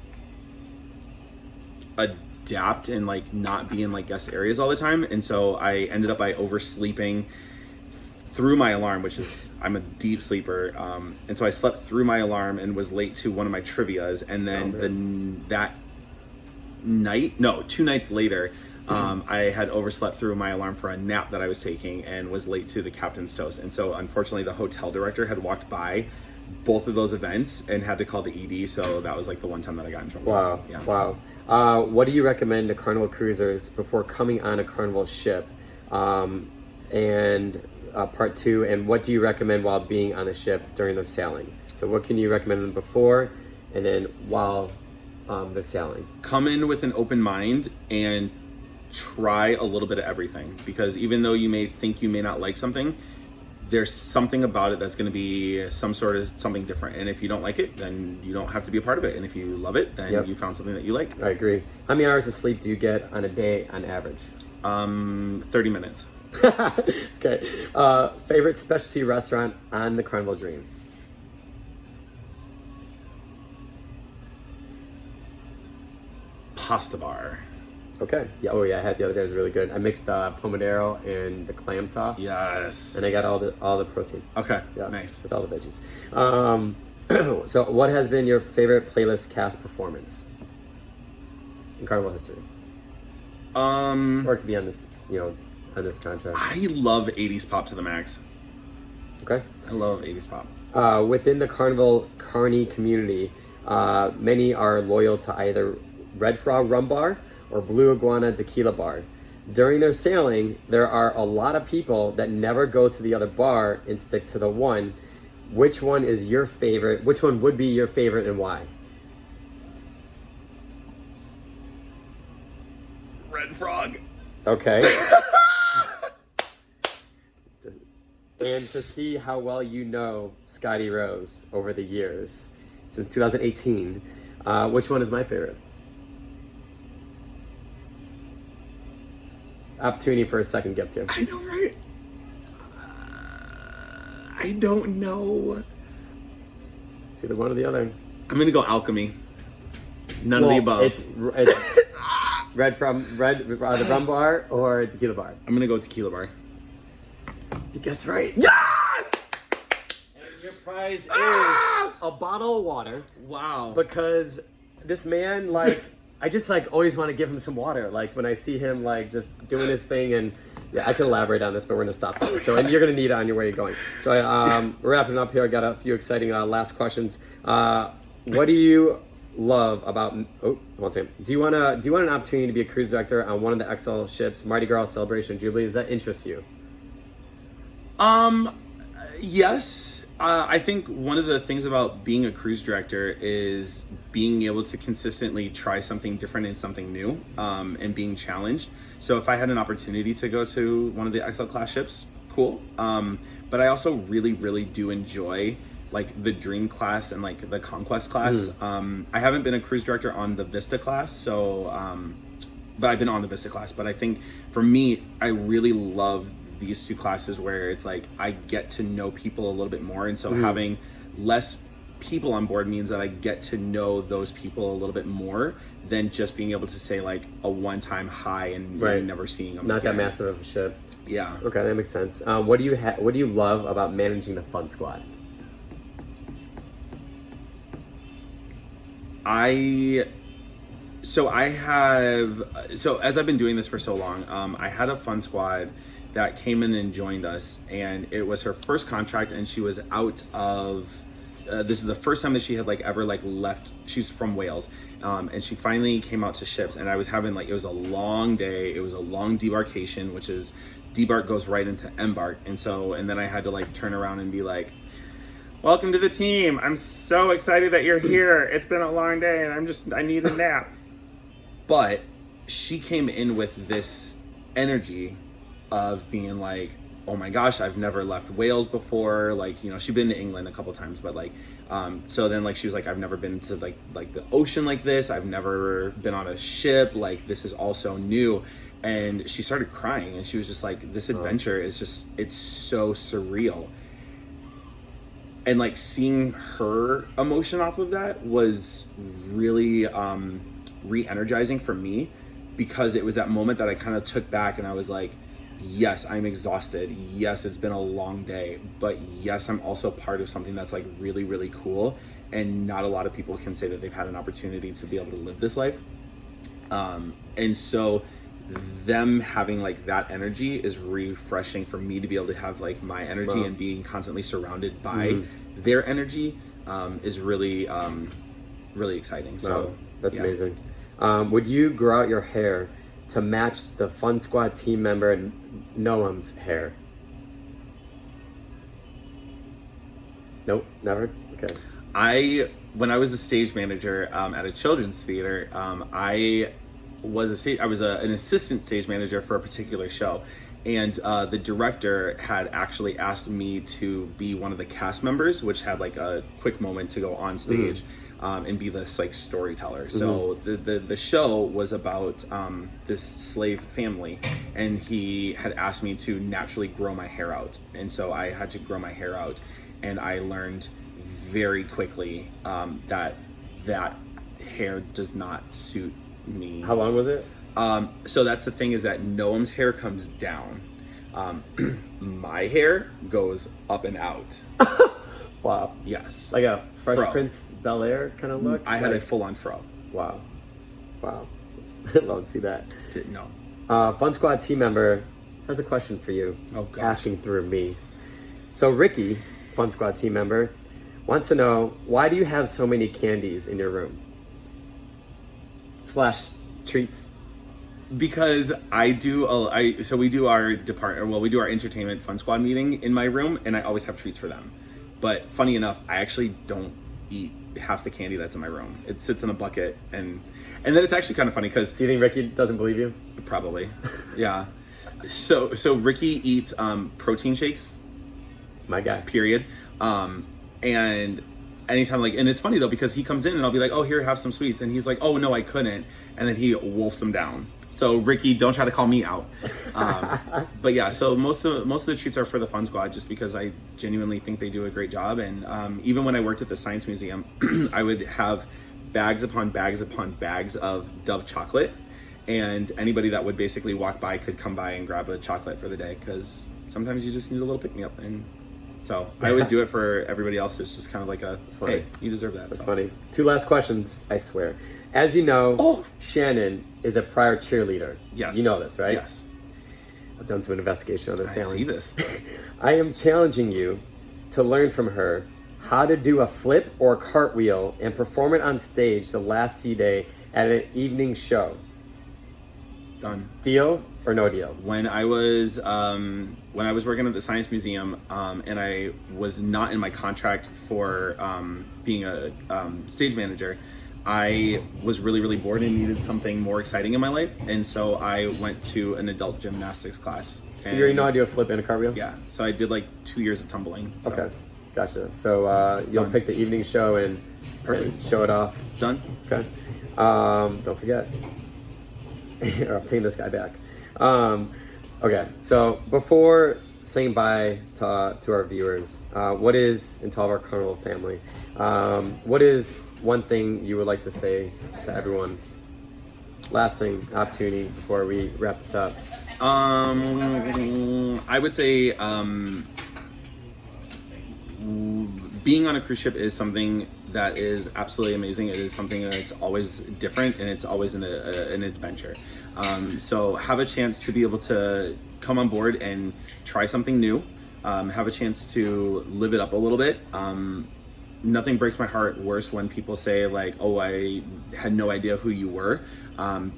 B: adapt and like not be in like guest areas all the time. And so I ended up by oversleeping through my alarm, which is, I'm a deep sleeper, and so I slept through my alarm and was late to one of my trivias, and then that night, 2 nights later, I had overslept through my alarm for a nap that I was taking and was late to the captain's toast. And so unfortunately the hotel director had walked by both of those events and had to call the ED, so that was like the one time that I got in trouble.
A: Wow.
B: Yeah.
A: Wow. What do you recommend to Carnival cruisers before coming on a Carnival ship? And part two, and what do you recommend while being on a ship during the sailing? So what can you recommend them before and then while they're sailing?
B: Come in with an open mind and try a little bit of everything, because even though you may think you may not like something, there's something about it that's going to be some sort of something different. And if you don't like it, then you don't have to be a part of it. And if you love it, then you found something that you like.
A: I agree. How many hours of sleep do you get on a day on average?
B: 30 minutes.
A: Okay. Favorite specialty restaurant on the Carnival Dream?
B: Pasta bar.
A: Okay. Yeah. Oh yeah. I had the other day. It was really good. I mixed pomodoro and the clam sauce.
B: Yes.
A: And I got all the protein.
B: Okay.
A: Yeah.
B: Nice.
A: With all the veggies. So, what has been your favorite playlist cast performance in Carnival history? Or it could be on this, on this contract.
B: I love 80s pop to the max.
A: Okay.
B: I love 80s pop.
A: Within the Carnival Carney community, many are loyal to either Red Frog Rum Bar or Blue Iguana Tequila Bar. During their sailing, there are a lot of people that never go to the other bar and stick to the one. Which one is your favorite? Which one would be your favorite and why?
B: Red Frog.
A: Okay. And to see how well you know Scotty Rose over the years, since 2018, which one is my favorite? Opportunity for a second gift here.
B: I know, right? I don't know.
A: It's either one or the other.
B: I'm gonna go alchemy. None of the above.
A: It's the rum bar or tequila bar.
B: I'm gonna go tequila bar.
A: You guessed right.
B: Yes!
A: And your prize is a bottle of water.
B: Wow.
A: Because this man, I just always want to give him some water. When I see him just doing his thing, and I can elaborate on this, but we're gonna stop there. So, and you're gonna need it on your way you're going. So, we're wrapping up here. I got a few exciting last questions. What do you love about? Oh, one second. Do you want an opportunity to be a cruise director on one of the XL ships, Mardi Gras Celebration Jubilee? Does that interest you?
B: Yes. I think one of the things about being a cruise director is being able to consistently try something different and something new, and being challenged. So if I had an opportunity to go to one of the XL class ships, cool. But I also really, really do enjoy the Dream class and the Conquest class. I haven't been a cruise director on the Vista class, so but I've been on the Vista class. But I think for me, I really love these two classes where it's I get to know people a little bit more, and so having less people on board means that I get to know those people a little bit more than just being able to say a one-time hi and maybe never seeing them
A: Not
B: again.
A: that massive of a ship.
B: Yeah.
A: Okay, that makes sense. What do you love about managing the fun squad?
B: So as I've been doing this for so long, I had a fun squad that came in and joined us, and it was her first contract, and she was out of this is the first time that she had ever left. She's from Wales, and she finally came out to ships, and I was having it was a long day, it was a long debarkation, which is debark goes right into embark, and then I had to turn around and be welcome to the team, I'm so excited that you're here, it's been a long day and I need a nap. But she came in with this energy of being oh my gosh, I've never left Wales before. She'd been to England a couple times, but so then she was I've never been to the ocean like this. I've never been on a ship. This is all so new. And she started crying, and she was just this adventure is just, it's so surreal. And seeing her emotion off of that was really re-energizing for me, because it was that moment that I kind of took back, and I was yes, I'm exhausted. Yes, it's been a long day, but yes, I'm also part of something that's really, really cool. And not a lot of people can say that they've had an opportunity to be able to live this life. And so them having that energy is refreshing for me to be able to have my energy, and being constantly surrounded by their energy is really, really exciting. So
A: that's amazing. Would you grow out your hair to match the Fun Squad team member Noam's hair? Nope, never? Okay.
B: When I was a stage manager at a children's theater, I an assistant stage manager for a particular show, and the director had actually asked me to be one of the cast members, which had like a quick moment to go on stage. And be this like storyteller. So the show was about this slave family, and he had asked me to naturally grow my hair out, and so I had to grow my hair out, and I learned very quickly that hair does not suit me.
A: How long was it?
B: So that's the thing, is that Noam's hair comes down. My hair goes up and out.
A: Wow.
B: Yes.
A: Like a Fresh
B: Fro.
A: Prince Bel-Air kind of look?
B: I had a full-on fro.
A: Wow. Wow. Love to see that.
B: Didn't know.
A: Fun Squad team member has a question for you.
B: Oh, gosh.
A: Asking through me. So Ricky, Fun Squad team member, wants to know, why do you have so many candies in your room? / treats.
B: Because we do our we do our entertainment Fun Squad meeting in my room, and I always have treats for them. But funny enough, I actually don't eat half the candy that's in my room. It sits in a bucket, and then it's actually kind of funny because...
A: Do you think Ricky doesn't believe you?
B: Probably, yeah. So Ricky eats protein shakes.
A: My guy.
B: Period. And anytime, like, and it's funny though, because he comes in and I'll be like, oh, here, have some sweets, and he's like, oh no, I couldn't, and then he wolfs them down. So Ricky, don't try to call me out. But yeah, so most of the treats are for the Fun Squad, just because I genuinely think they do a great job. And even when I worked at the Science Museum, I would have bags upon bags upon bags of Dove chocolate, and anybody that would basically walk by could come by and grab a chocolate for the day, because sometimes you just need a little pick-me-up. And so I always do it for everybody else. It's just kind of like hey, you deserve that.
A: That's funny. 2 last questions, I swear. As you know, Shannon is a prior cheerleader.
B: Yes.
A: You know this, right?
B: Yes.
A: I've done some investigation on this.
B: I see this.
A: I am challenging you to learn from her how to do a flip or cartwheel and perform it on stage the last C-Day at an evening show.
B: Done.
A: Deal or no deal?
B: When I was working at the Science Museum, and I was not in my contract for being a stage manager, I was really, really bored and needed something more exciting in my life, and so I went to an adult gymnastics class.
A: So you already know how to do a flip and a cartwheel?
B: Yeah. So I did like 2 years of tumbling. So.
A: Okay, gotcha. So you'll
B: Done.
A: pick the evening show and show it off.
B: Done.
A: Okay. Don't forget, or obtain this guy back. Okay, so before saying bye to our viewers, what is, and to all of our Carnival family, what is one thing you would like to say to everyone? Last thing, opportunity before we wrap this up.
B: I would say being on a cruise ship is something that is absolutely amazing. It is something that's always different, and it's always an adventure. So have a chance to be able to come on board and try something new. Have a chance to live it up a little bit. Nothing breaks my heart worse when people say like, oh, I had no idea who you were,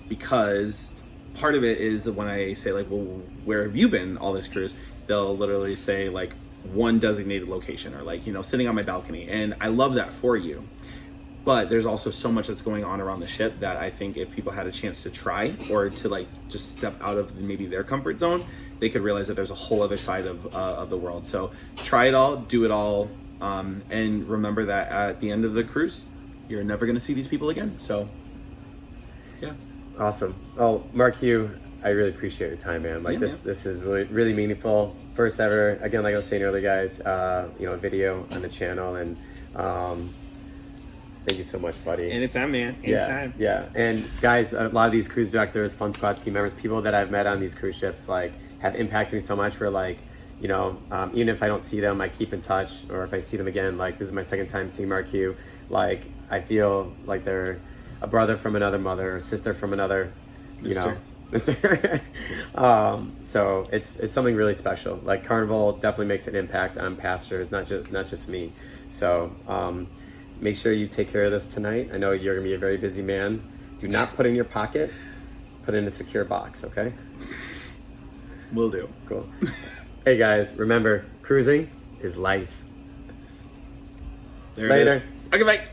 B: because part of it is when I say like, well, where have you been all this cruise? They'll literally say like one designated location, or like, sitting on my balcony. And I love that for you. But there's also so much that's going on around the ship that I think if people had a chance to try, or to like just step out of maybe their comfort zone, they could realize that there's a whole other side of the world. So try it all, do it all. And remember that at the end of the cruise, you're never going to see these people again. So, yeah.
A: Awesome. Oh, MarQ, I really appreciate your time, man. Like this is really, really meaningful. First ever, again, like I was saying earlier, guys, video on the channel, and thank you so much, buddy.
B: Anytime, man. Anytime.
A: Yeah. And guys, a lot of these cruise directors, Fun Squad team members, people that I've met on these cruise ships, like, have impacted me so much. Where like, even if I don't see them, I keep in touch, or if I see them again, like this is my second time seeing MarQ, like I feel like they're a brother from another mother, or sister from another, Mister. So it's something really special. Like Carnival definitely makes an impact on passengers, not just me. So make sure you take care of this tonight. I know you're gonna be a very busy man. Do not put it in your pocket. Put it in a secure box, okay?
B: Will do.
A: Cool. Hey guys, remember, cruising is life.
B: There it is. Okay, bye.